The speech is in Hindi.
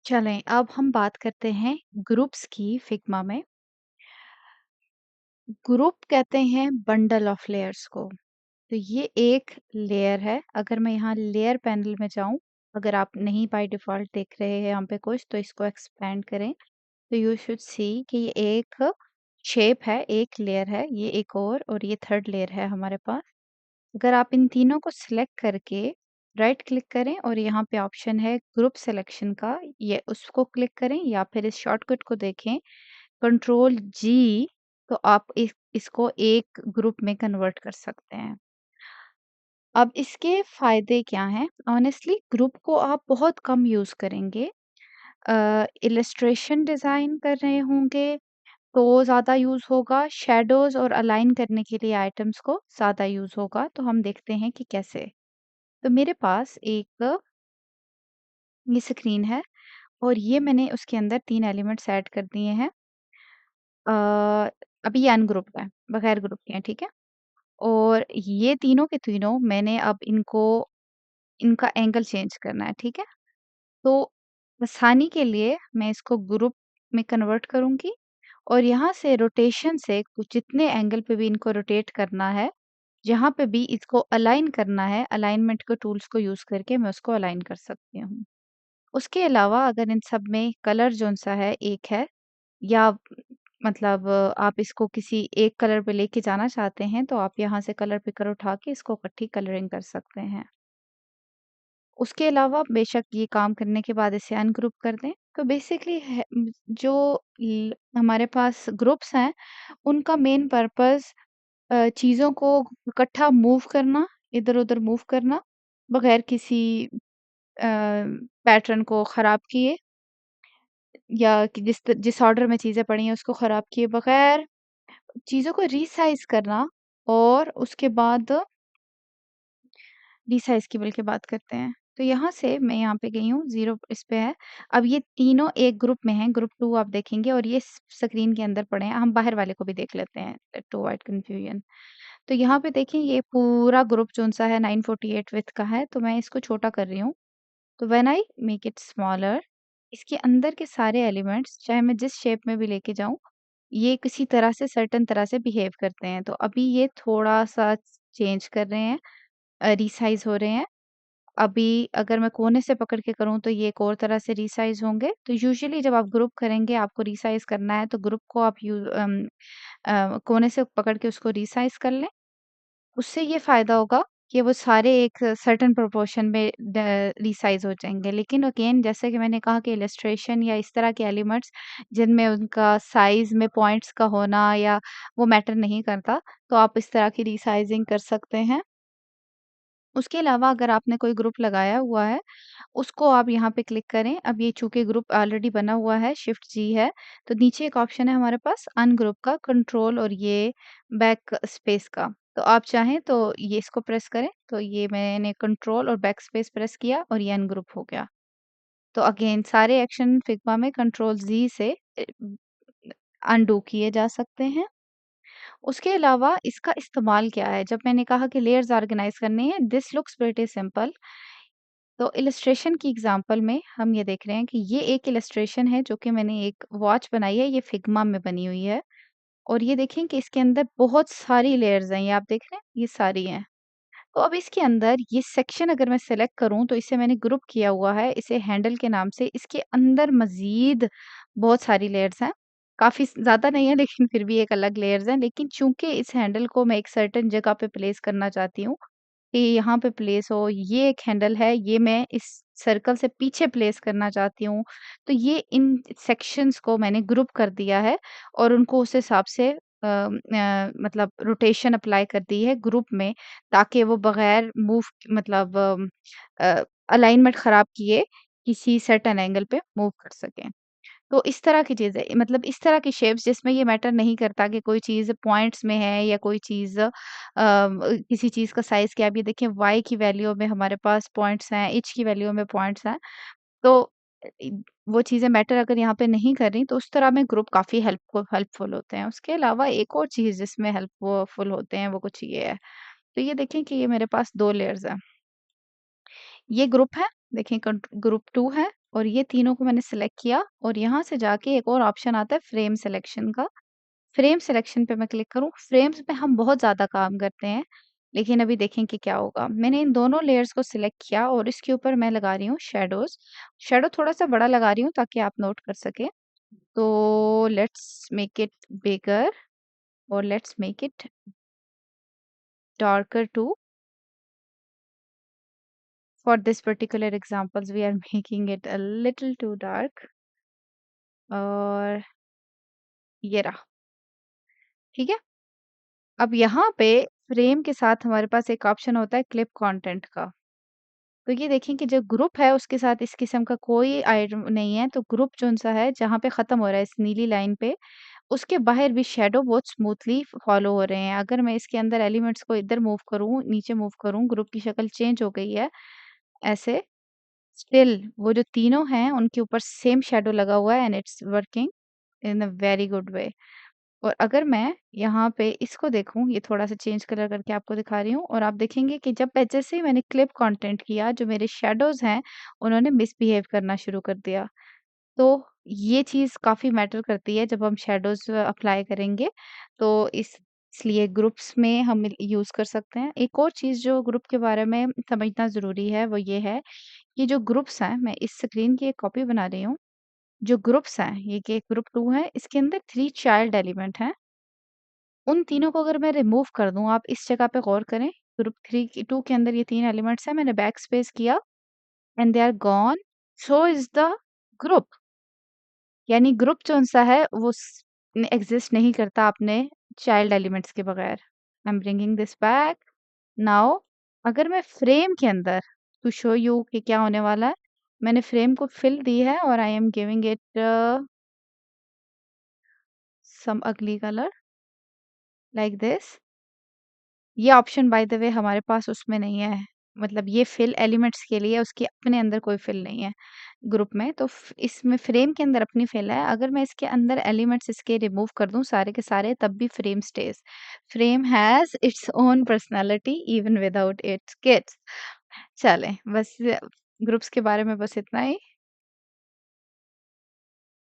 चलें, अब हम बात करते हैं ग्रुप्स की फिग्मा में। ग्रुप कहते हैं बंडल ऑफ लेयर्स को। तो ये एक लेयर है। अगर मैं यहाँ लेयर पैनल में जाऊँ, अगर आप नहीं बाय डिफ़ॉल्ट देख रहे हैं यहाँ पे कुछ, तो इसको एक्सपैंड करें, तो यू शुड सी कि ये एक शेप है, एक लेयर है, ये एक और ये थर्ड लेयर है हमारे पास। अगर आप इन तीनों को सिलेक्ट करके राइट क्लिक करें और यहाँ पे ऑप्शन है ग्रुप सिलेक्शन का, ये उसको क्लिक करें या फिर इस शॉर्टकट को देखें कंट्रोल जी, तो आप इसको एक ग्रुप में कन्वर्ट कर सकते हैं। अब इसके फायदे क्या हैं? ऑनेस्टली ग्रुप को आप बहुत कम यूज़ करेंगे। इलस्ट्रेशन डिज़ाइन कर रहे होंगे तो ज़्यादा यूज़ होगा, शैडोज़ और अलाइन करने के लिए आइटम्स को ज़्यादा यूज़ होगा, तो हम देखते हैं कि कैसे। तो मेरे पास एक ये स्क्रीन है और ये मैंने उसके अंदर 3 एलिमेंट्स ऐड कर दिए हैं। अ, अभी ये अनग्रुप्ड है, बगैर ग्रुप के हैं, ठीक है? और ये तीनों के तीनों मैंने अब इनका एंगल चेंज करना है, ठीक है? तो आसानी के लिए मैं इसको ग्रुप में कन्वर्ट करूँगी और यहाँ से रोटेशन से कुछ जितने एंगल पे भी इनको रोटेट करना है, जहाँ पे भी इसको अलाइन करना है, अलाइनमेंट के टूल्स को यूज़ करके मैं उसको अलाइन कर सकती हूँ। उसके अलावा अगर इन सब में कलर जौन-सा है एक है या मतलब आप इसको किसी एक कलर पे लेके जाना चाहते हैं, तो आप यहाँ से कलर पिकर उठा के इसको इकट्ठी कलरिंग कर सकते हैं। उसके अलावा बेशक ये काम करने के बाद इसे अनग्रुप कर दें, तो बेसिकली जो हमारे पास ग्रुप्स हैं, उनका मेन पर्पस चीज़ों को इकट्ठा मूव करना, इधर-उधर मूव करना, बगैर किसी पैटर्न को ख़राब किए या कि जिस ऑर्डर में चीज़ें पड़ी हैं उसको ख़राब किए बगैर, चीज़ों को रीसाइज़ करना और उसके बाद रीसाइज़ की बल्कि बात करते हैं। तो यहाँ से मैं यहाँ पे गई हूँ, 0 इस पे है। अब ये तीनों एक ग्रुप में हैं, ग्रुप 2 आप देखेंगे और ये स्क्रीन के अंदर पड़े हैं। हम बाहर वाले को भी देख लेते हैं टू अवॉइड कन्फ्यूजन। तो यहाँ पे देखिए ये पूरा ग्रुप जौन-सा है 948 विड्थ का है, तो मैं इसको छोटा कर रही हूँ। तो when I make it smaller, इसके अंदर के सारे एलिमेंट्स चाहे मैं जिस शेप में भी लेके जाऊँ, ये किसी तरह से सर्टेन तरह से बिहेव करते हैं। तो अभी ये थोड़ा-सा चेंज कर रहे हैं, रीसाइज़ हो रहे हैं। अभी अगर मैं कोने से पकड़ के करूँ तो ये एक और तरह से रीसाइज़ होंगे। तो यूजुअली जब आप ग्रुप करेंगे, आपको रीसाइज़ करना है तो ग्रुप को आप कोने से पकड़ के उसको रीसाइज़ कर लें। उससे ये फ़ायदा होगा कि वो सारे एक सर्टेन प्रोपोर्शन में रीसाइज़ हो जाएँगे। लेकिन अगेन जैसे कि मैंने कहा कि इलस्ट्रेशन या इस तरह के एलिमेंट्स जिनमें उनका साइज़ में पॉइंट्स का होना या वो मैटर नहीं करता, तो आप इस तरह की रीसाइज़िंग कर सकते हैं। उसके अलावा अगर आपने कोई ग्रुप लगाया हुआ है, उसको आप यहाँ पे क्लिक करें। अब ये चूँकि ग्रुप ऑलरेडी बना हुआ है, शिफ्ट जी है, तो नीचे एक ऑप्शन है हमारे पास अनग्रुप का कंट्रोल और ये बैक स्पेस का। तो आप चाहें तो ये इसको प्रेस करें, तो ये मैंने कंट्रोल और बैक स्पेस प्रेस किया और ये अनग्रुप हो गया। तो अगेन सारे एक्शन फिग्मा में कंट्रोल ज़ी से अनडू किए जा सकते हैं। उसके अलावा इसका इस्तेमाल क्या है? जब मैंने कहा कि लेयर्स ऑर्गेनाइज़ करनी है, दिस लुक्स प्रिटी सिंपल। तो इलस्ट्रेशन की एग्ज़ाम्पल में हम ये देख रहे हैं कि ये एक इलस्ट्रेशन है जो कि मैंने एक वॉच बनाई है, ये फिग्मा में बनी हुई है और ये देखें कि इसके अंदर बहुत सारी लेयर्स हैं, ये आप देख रहे हैं? ये सारी हैं। तो अब इसके अंदर ये सेक्शन अगर मैं सेलेक्ट करूँ तो इसे मैंने ग्रुप किया हुआ है, इसे हैंडल के नाम से। इसके अंदर मज़ीद बहुत सारी लेयर्स हैं। काफ़ी ज़्यादा नहीं है लेकिन फिर भी एक अलग लेयर्स हैं। लेकिन चूँकि इस हैंडल को मैं एक सर्टेन जगह पे प्लेस करना चाहती हूँ कि यहाँ पे प्लेस हो, ये एक हैंडल है, ये मैं इस सर्कल से पीछे प्लेस करना चाहती हूँ। तो ये इन सेक्शंस को मैंने ग्रुप कर दिया है और उनको उस हिसाब से मतलब रोटेशन अप्लाई कर दी है ग्रुप में ताकि वो बगैर मूव मतलब अलाइनमेंट ख़राब किए किसी सर्टेन एंगल पे मूव कर सकें। तो इस तरह की चीज़ें मतलब इस तरह की शेप्स जिसमें ये मैटर नहीं करता कि कोई चीज़ पॉइंट्स में है या कोई चीज़ किसी चीज़ का साइज़ क्या है। अब ये देखिए वाई की वैल्यू में हमारे पास पॉइंट्स हैं, एच की वैल्यू में पॉइंट्स हैं। तो इ वो चीज़ें मैटर अगर यहाँ पे नहीं कर रही तो उस तरह में ग्रुप काफ़ी हेल्पफुल होते हैं। उसके अलावा एक और चीज़ जिसमें हेल्पफुल होते हैं वो कुछ ये है। तो ये देखें कि ये मेरे पास 2 लेयर्स हैं। ये ग्रुप है, देखें ग्रुप 2 है और ये तीनों को मैंने सिलेक्ट किया और यहाँ से जाके एक और ऑप्शन आता है फ्रेम सिलेक्शन का। फ्रेम सिलेक्शन पे मैं क्लिक करूँ, फ्रेम्स में हम बहुत ज़्यादा काम करते हैं, लेकिन अभी देखें कि क्या होगा। मैंने इन दोनों लेयर्स को सिलेक्ट किया और इसके ऊपर मैं लगा रही हूँ शैडोज़। शैडो थोड़ा-सा बड़ा लगा रही हूँ ताकि आप नोट कर सकें। तो लेट्स मेक इट बिगर और let's make it darker too. For this particular examples, we are making it a little too dark और ये रहा, ठीक है? अब यहाँ पे फ्रेम के साथ हमारे पास एक ऑप्शन होता है क्लिप कंटेंट का। तो ये देखें कि जो ग्रुप है उसके साथ इस किस्म का कोई आइटम नहीं है, तो ग्रुप कौन-सा है जहाँ पे ख़त्म हो रहा है इस नीली लाइन पे, उसके बाहर भी शैडो बहुत स्मूथली फॉलो हो रहे हैं। अगर मैं इसके अंदर एलिमेंट्स को इधर मूव करूँ, नीचे मूव करूँ, ग्रुप की शक्ल चेंज हो गई है, ऐसे स्टिल वो जो तीनों हैं उनके ऊपर सेम शैडो लगा हुआ है and it's working in a very good way. और अगर मैं यहाँ पे इसको देखूँ, ये थोड़ा-सा चेंज कलर करके आपको दिखा रही हूँ और आप देखेंगे कि जब जैसे ही मैंने क्लिप कंटेंट किया, जो मेरे शैडोज़ हैं, उन्होंने मिसबिहेव करना शुरू कर दिया। तो ये चीज़ काफ़ी मैटर करती है जब हम शैडोज़ अप्लाई करेंगे, तो इसलिए ग्रुप्स में हम यूज़ कर सकते हैं। एक और चीज़ जो ग्रुप के बारे में समझना ज़रूरी है, वो ये है कि जो ग्रुप्स हैं, मैं इस स्क्रीन की एक कॉपी बना रही हूँ। जो ग्रुप्स हैं, ये कि ग्रुप 2 है, इसके अंदर 3 चाइल्ड एलिमेंट हैं। उन तीनों को अगर मैं रिमूव कर दूँ, आप इस जगह पे गौर करें, ग्रुप 3 की 2 के अंदर ये 3 एलिमेंट्स हैं, मैंने बैक स्पेस किया and they are gone, so is the group. यानी ग्रुप कौन-सा है वो एग्ज़िस्ट नहीं करता अपने चाइल्ड एलिमेंट्स के बगैर। I am bringing this back. Now अगर मैं फ्रेम के अंदर टू शो यू कि क्या होने वाला है, मैंने फ्रेम को फिल दी है और I am giving it some ugly colour like this. ये ऑप्शन बाय द वे हमारे पास उसमें नहीं है। मतलब ये फिल एलिमेंट्स के लिए, उसके अपने अंदर कोई फिल नहीं है ग्रुप में। तो इसमें फ्रेम के अंदर अपनी फिल है। अगर मैं इसके अंदर एलिमेंट्स इसके रिमूव कर दूं सारे के सारे, तब भी frame stage. Frame has its own personality even without its kids. चलें, बस ग्रुप्स के बारे में बस इतना ही।